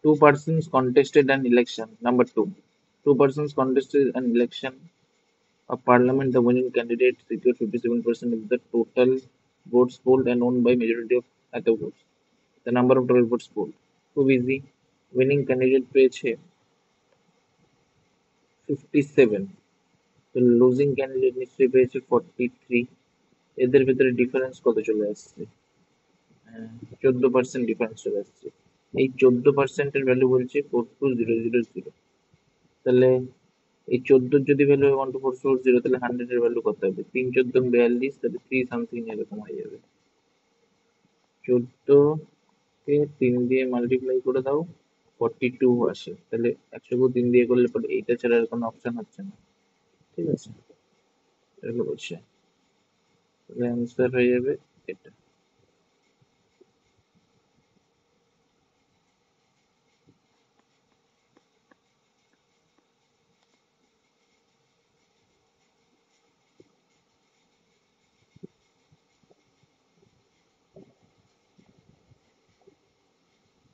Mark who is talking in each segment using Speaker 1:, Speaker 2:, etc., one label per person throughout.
Speaker 1: Two persons contested an election. Number two, two persons contested an election of parliament. The winning candidate secured 57% of the total votes polled and won by majority of the votes. The number of total votes polled. খুব easy. Winning candidate পেয়েছে 57. তো losing candidate নিশ্চয়ই পেয়েছে 43. এদের ভিতরে difference কত চলে আসছে? 14% ডিফারেন্স চলে আসছে। এই 14%-এর ভ্যালু বলছে 42000। তাহলে এই 14 যদি ভ্যালু 12440, তাহলে 100 এর ভ্যালু কত হবে? 3 14 42, তাহলে 3 সামথিং এরকম হয়ে যাবে। 14 কে 3 দিয়ে মাল্টিপ্লাই করে দাও, 42 আসে। তাহলে 100 কে 3 দিয়ে করলে পরে এইটা ছাড়া আর কোনো অপশন হচ্ছে না। ঠিক আছে, এটা বলছে। তাহলে অ্যান্সার হয়ে যাবে এটা।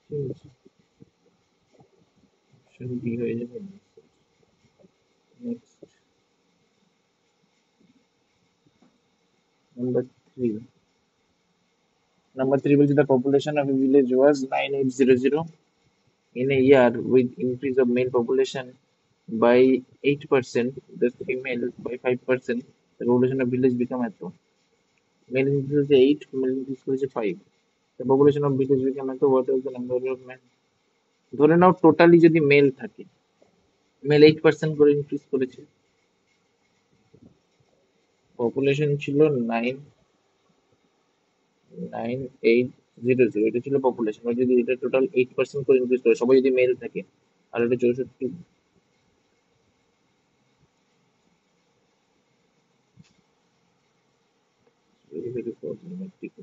Speaker 1: ঠিক আছে, অপশন বি হয়ে যাবে। Next, number 3। Number 3 বলছে the population of a village was 9800 in a year with increase of male population by 8%, the female by 5%, the population of village become এত। Male increase হয়েছে 8, female increase করেছে 5, the population of village become এত, what was the number of men? ধরে নাও totally যদি mail থাকে, mail 8% করে increase করেছে, population ছিল 99800, এটা ছিল পপুলেশন। আর যদি এটা টোটাল 8% করে ইনক্রিজ করে, সবাই যদি মেল থাকে, আর এটা 64, very very problematic.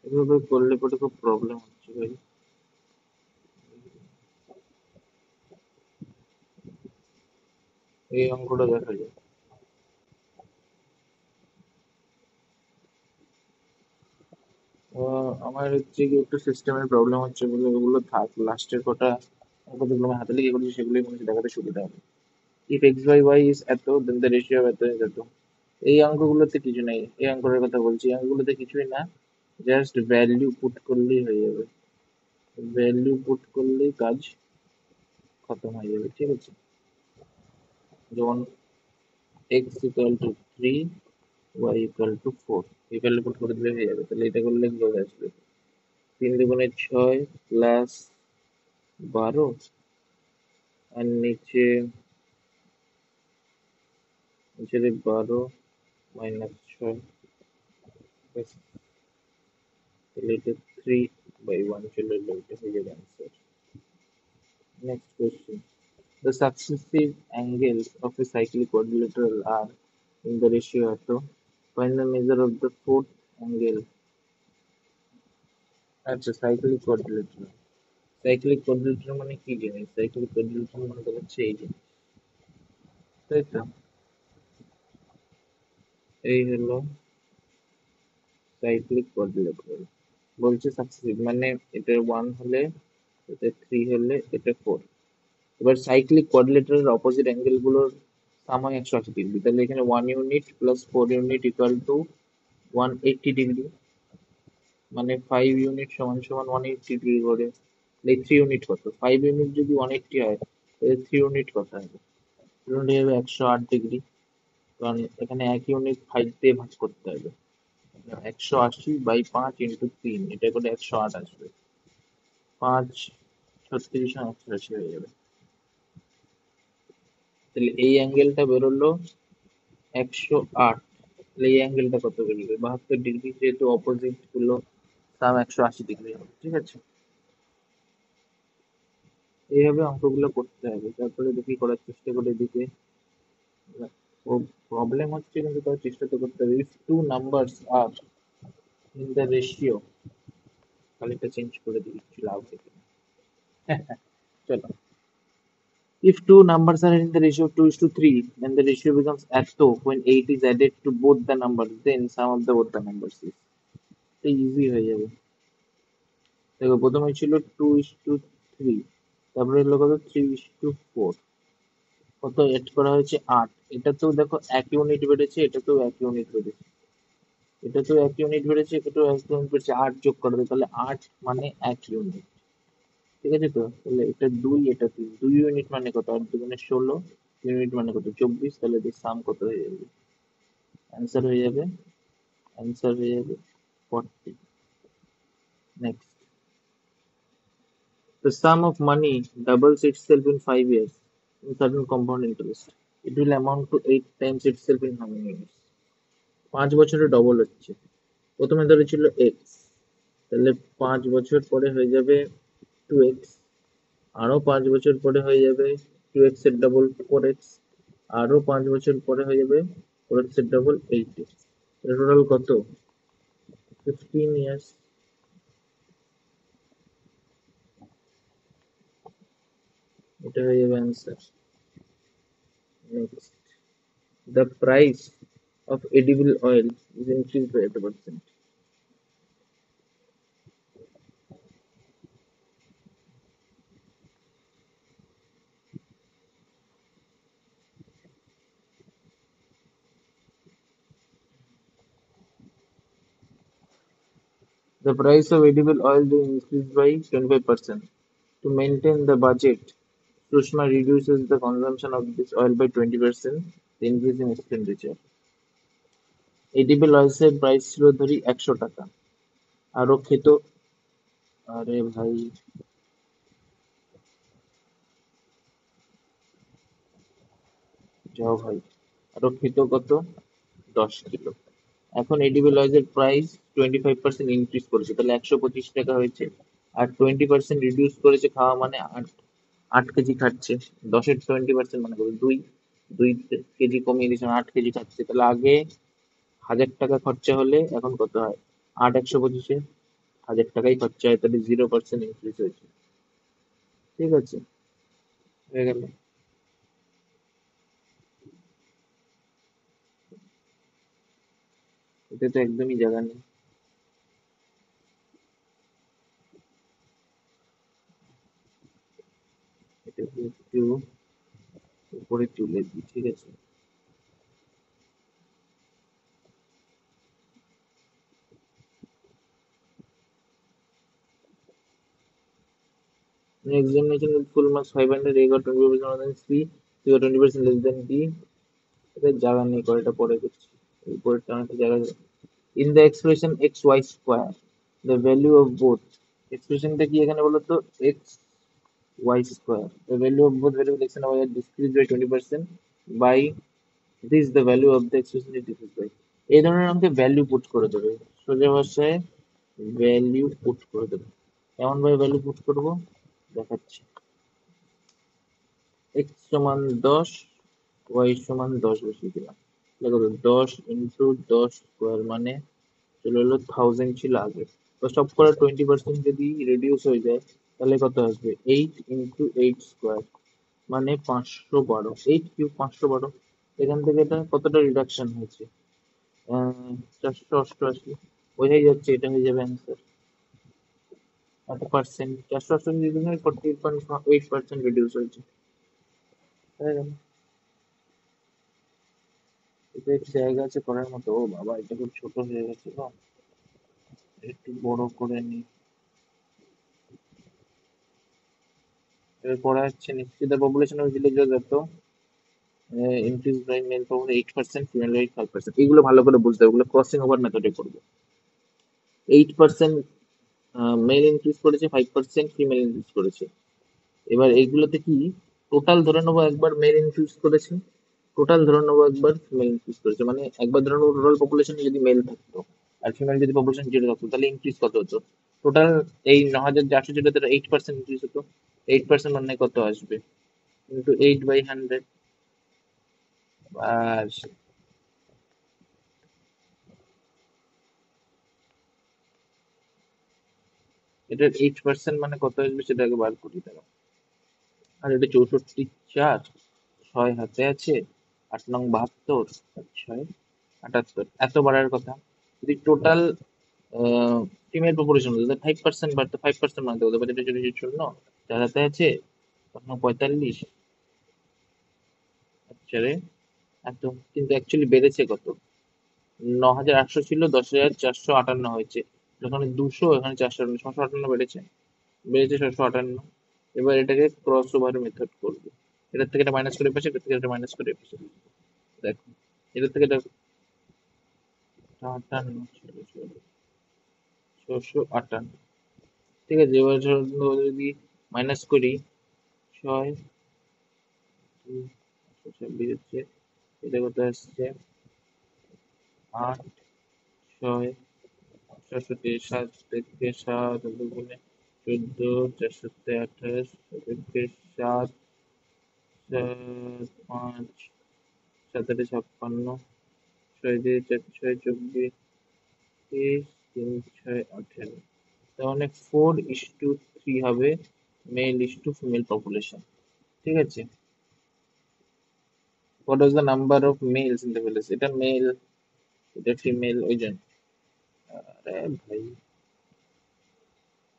Speaker 1: এভাবে করলে পরে খুব প্রবলেম হচ্ছে ভাই। এই অঙ্কটা দেখা যায়। আমার হচ্ছে কি একটু সিস্টেমের প্রবলেম হচ্ছে বলে ওগুলো থাক, লাস্টের কটা অঙ্ক যেগুলো আমি হাতে লিখে করছি সেগুলোই মনে হচ্ছে দেখাতে সুবিধা হবে। If X by Y is এত, দেন দ্য রেশিও অফ এত ইজ এত। এই অঙ্কগুলোতে কিছু নেই, এই অঙ্কটার কথা বলছি। এই অঙ্কগুলোতে কিছুই না, জাস্ট ভ্যালু পুট করলেই হয়ে যাবে। ভ্যালু পুট করলেই কাজ খতম হয়ে যাবে। ঠিক আছে, যেমন x equal to 3, y equal to 4, এই ভ্যালু পুট করে দিলে হয়ে যাবে। তাহলে এটা করলে কিভাবে আসবে? 3 × 6 প্লাস 12, আর নিচে নিচে 12 মাইনাস 6, ব্যাস। তাহলে এটা 3/1 চলে এলো, এটা হয়ে যাবে answer. Next question, the successive angles of a cyclic quadrilateral are in the ratio এত, find the measure of the fourth angle. আচ্ছা, সাইক্লিক কোয়াড্রিলেটারাল। সাইক্লিক কোয়াড্রিলেটারাল মানে কি জিনিস? সাইক্লিক কোয়াড্রিলেটারাল মানে তো হচ্ছে এই জিনিস, তাই তো? এই হলো সাইক্লিক কোয়াড্রিলেটারাল। বলছে সাকসেসিভ মানে এটা 1 হলে, এটা 3 হলে, এটা 4। এবার সাইক্লিক কোয়াড্রিলেটারাল অপোজিট অ্যাঙ্গেল গুলোর সাম হয় 180 ডিগ্রি। তাহলে এখানে 1 unit plus 4 unit equal to 180 degree, মানে 5 ইউনিট সমান সমান 180 ডিগ্রি করে। এই 3 ইউনিট কত? 5 ইউনিট যদি 180 হয়, তাহলে 3 ইউনিট কত হবে? 3 ইউনিট হবে 108 ডিগ্রি, কারণ এখানে এক ইউনিট 5 দিয়ে ভাগ করতে হবে। 180/5 ইন্টু 3, এটা করে 108 আসবে। 5 36 আর 88 হয়ে যাবে। তাহলে এই অ্যাঙ্গেলটা বেরোলো 108। তাহলে এই অ্যাঙ্গেলটা কত বেরোবে? 72 ডিগ্রি, যেহেতু অপোজিট গুলো তাও 180 ডিগ্রি হবে। ঠিক আছে, এইভাবে অঙ্কগুলো করতে হবে। তারপরে দেখি করার চেষ্টা করে এদিকে। ও প্রবলেম হচ্ছে কিন্তু তাও চেষ্টা তো করতে হবে। If two numbers are in the ratio, খালিটা চেঞ্জ করে দিই, কিছু লাভ দেখি না। চলো, if two numbers are in the ratio of 2:3, then the ratio becomes atto when 8 is added to both the numbers, then sum of the both the numbers is. এটা easy হয়ে যাবে। দেখো, প্রথমে ছিল 2:3, তারপরে হলো কত 3:4, কত এড করা হয়েছে 8। এটাতেও দেখো 1 ইউনিট বেড়েছে, এটাতেও 1 ইউনিট বেড়েছে, এটাতেও 1 ইউনিট বেড়েছে, এটাতেও 1 ইউনিট বেড়েছে। 8 যোগ করে দেবে, তাহলে 8 মানে 1 ইউনিট। ঠিক আছে তো, তাহলে এটা 2, এটা 3, 2 ইউনিট মানে কত? 8 2 16, ইউনিট মানে কত? 24। তাহলে এদের সাম কত হয়ে যাবে? অ্যান্সার হয়ে যাবে, অ্যান্সার হয়ে যাবে 40। Next, the sum of money doubles itself in 5 years in certain compound interest. It will amount to 8 times itself in how many years? 5 বছরে ডবল হচ্ছে। প্রথমে ধরেছিল এক্স, তাহলে 5 বছর পরে হয়ে যাবে 2x, আরো 5 বছর পরে হয়ে যাবে 2x এর ডবল 4x, আরো 5 বছর পরে হয়ে যাবে 4x এর ডবল 8x। টোটাল কত? 15 ইয়ার্স। এটা হয়ে যাবে answer. Next, the price of edible oil is increased by 8%. The price of edible oil is increased by 25%. To maintain the budget, Sushma reduces the consumption of this oil by 20%, the increase in expenditure. Edible অয়েলসের price ছিল ধরি 100 টাকা, আরো খেত, আরে ভাই, যাও ভাই, আরো খেত কত? 10 কিলো। এখন এডিবল অয়েলের প্রাইস 25% ইনক্রিজ করেছে, তাহলে 125 টাকা হয়েছে। আর 20% রিডিউস করেছে খাওয়া, মানে 8 কেজি খাচ্ছে। 10-এর 20% মানে কত? 2 কেজি কমিয়ে দিয়েছে, 8 কেজি খাচ্ছে। তাহলে আগে 1000 টাকা খরচা হলে এখন কত হয়? 8 125-এ 1000 টাকাই খরচা হয়, তাহলে 0% ইনক্রিজ হয়েছে। ঠিক আছে, হয়ে গেল। এতে তো একদমই জায়গা নেই। এটাকে একটু উপরে তুলে দিই। ঠিক আছে, an examination with full marks 500, A got 20% more than C, C got 20% less than D. এটা জায়গা নেই, কয়টা পরে করছি। উপরেরটা অনেকটা জায়গা নেই। In the expression xy square, the value of both, এক্সপ্রেশনটা কি এখানে বলো তো? x y square, the value of both variable x and y are decreased by 20% by this, the value of the expression is decreased by। এই ধরনের আমাকে value put করে দেবে, সোজা ভাষায় ভ্যালু পুট করে দেবে। কেমন ভাবে ভ্যালু পুট করবো দেখাচ্ছি। x সমান 10, y সমান 10 বসিয়ে দিলাম। দেখো তো, 10 × 10 স্কোয়ার মানে চলে এলো 1000 ছিল আগে। তো সব করে 20% যদি রিডিউস হয়ে যায়, তাহলে কত আসবে? 8 × 8 স্কোয়ার মানে 512। 8 কিউব 512। এখান থেকে এটা কতটা রিডাকশন হয়েছে? 488। বোঝাই যাচ্ছে এটা হয়ে যাবে অ্যান্সার। কত পার্সেন্ট? 488 যদি হয় 48.8% রিডিউস হয়েছে। হয়ে গেল। এটা একটু জায়গা আছে করার মতো। ও বাবা, এটা খুব ছোট হয়ে গেছে গো, একটু বড় করে নি। এবার পড়া হচ্ছে, নিশ্চিত the population of villagers এত increased by male population 8%, female by 5%। এগুলো ভালো করে বুঝতে হবে, এগুলো ক্রসিং ওভার মেথডে করবো। 8% মেল ইনক্রিজ করেছে, 5% ফিমেল ইনক্রিজ করেছে। এবার এইগুলোতে কি টোটাল ধরে নেবো একবার মেল ইনফিউজ করেছে, টোটাল ধরে নেবো একবার ফিমেল ইনফিউজ করেছে, মানে একবার ধরে নেবো টোটাল পপুলেশনে যদি মেল থাকতো আর ফিমেল যদি পপুলেশন জিরো থাকতো তাহলে ইনক্রিজ কত হতো? টোটাল এই 9,400 যেটা 8% ইনক্রিজ হতো। 8% মানে কত আসবে? ইন্টু 8/100। আর এটার 8% মানে কত আসবে সেটা আগে বার করি দাঁড়াও। আর এটা 64, 6 হাতে আছে, 8 নং 72, আর 6 78, এত বাড়ার কথা। যদি টোটাল ফিমেল পপুলেশন হতো 5% বাড়তো, 5% মানে হতে পারে এটা যদি শূন্য 4 হাতে আছে, তখন 45। আচ্ছা রে, এত কিন্তু অ্যাকচুয়ালি বেড়েছে কত? 9,800 ছিল, 10,458 হয়েছে। এখানে 200, এখানে 458, 658 বেড়েছে, বেড়েছে 658। এবার এটাকে ক্রস ওভার মেথড করবো। এটার থেকে এটা মাইনাস করে এ পাশে, এটার থেকে এটা মাইনাস করে এ পাশে। দেখো, এটার থেকে এটা 58 ছিল, 658। ঠিক আছে, এবার ধরো যদি মাইনাস করি, 6, 26 হচ্ছে, এটা কত আসছে? 8, 6, 4 7 থেকে 7 দুগুণে 14, 4 7 28, থেকে 7, 5, 7 8 56, 6 দিয়ে 4 6 24, 3 6 18। তার মানে 4:3 হবে male is to female population. ঠিক আছে, what was the number of males in the village? এটা মেল, এটা ফিমেল, ওই জন্য। আরে ভাই,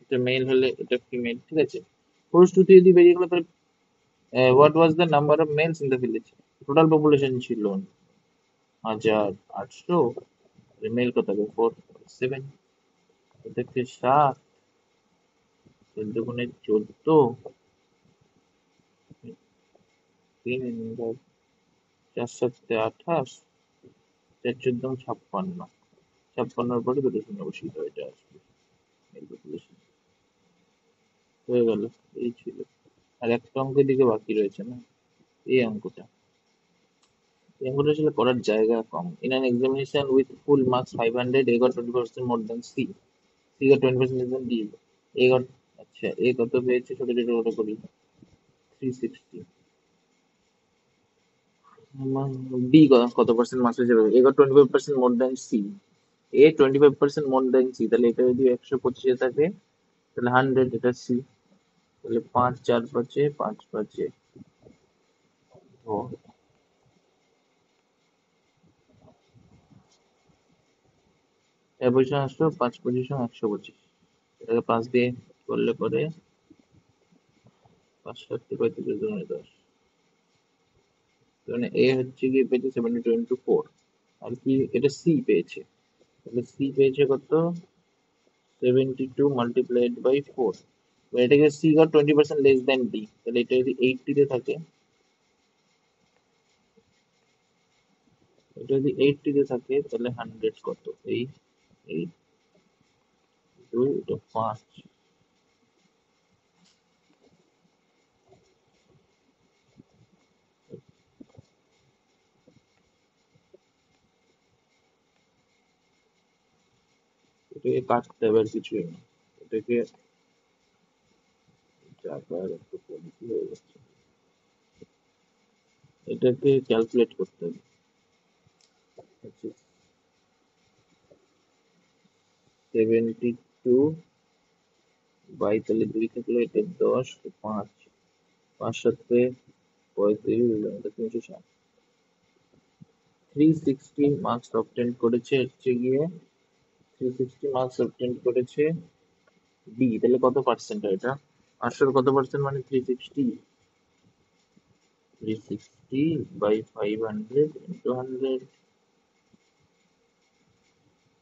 Speaker 1: এটা মেল হলে এটা ফিমেল, ঠিক আছে। পরিস্থিতি যদি বেরিয়ে গেলো তাহলে what was the number of males in the village? Total population ছিল 1,800, মেল কত হবে? 4.7, এটাকে 7, 14 গুণে 14, 3, 4 7 28, 4 14 56, 56-র পরে দুটো শূন্য বসিয়ে দাও, এটা আসবে মেল পপুলেশন। হয়ে গেল, এই ছিল। আর একটা অঙ্কের দিকে বাকি রয়েছে না, এই অঙ্কটা। এই অঙ্কটা ছিল করার জায়গা কম। In an examination with full marks 500, A got 20% more than C, C got 20% less than D. A got, আচ্ছা এ কত পেয়েছে, ছোট ছোট করে করি, 360। ডি কত পার্সেন্ট মার্কস পেয়েছে? এ গট 25% মোর দেন সি, এ 25% মোর দেন সি, তাহলে এটা যদি 125-এ থাকে তাহলে 100, এটা সি। তাহলে 5 4 5-এ 5 5-এ ও, এর পজিশন আসলো 5 পজিশন 125। এটাকে 5 দিয়ে করলে পরে 5 7 35 দুগুণে 10, মানে এ হচ্ছে গিয়ে পেয়েছে 72 into 4। আর কি এটা সি পেয়েছে, তাহলে সি পেয়েছে কত? 72 × 4। এটাকে C got 20% less than D, তাহলে এটা যদি 80-তে থাকে, এটা যদি 80-তে থাকে তাহলে 100 কত? এই 8, 2, এটা 5। এটাকে কাটতে হবে আর কিছুই না, এটাকে চাপার একটু কমতি হয়ে যাচ্ছে, এটাকে ক্যালকুলেট করতে হবে। আচ্ছা, 72 তাহলে 2 থাকলে এটা 10, 5, 5 7 35, 360। 360 মার্কস অবটেন করেছে হচ্ছে গিয়ে, 360 মার্কস অবটেন করেছে ডি, তাহলে কত পার্সেন্ট হয় এটা? 800 কত পার্সেন্ট মানে 360, 360/500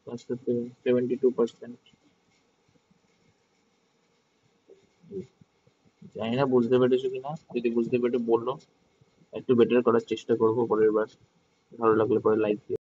Speaker 1: তার সাথে 72%। জানি না বুঝতে পেরেছো কিনা, যদি বুঝতে পেরে বললো, একটু বেটার করার চেষ্টা করবো পরের বার। ভালো লাগলে পরে লাইক দিও।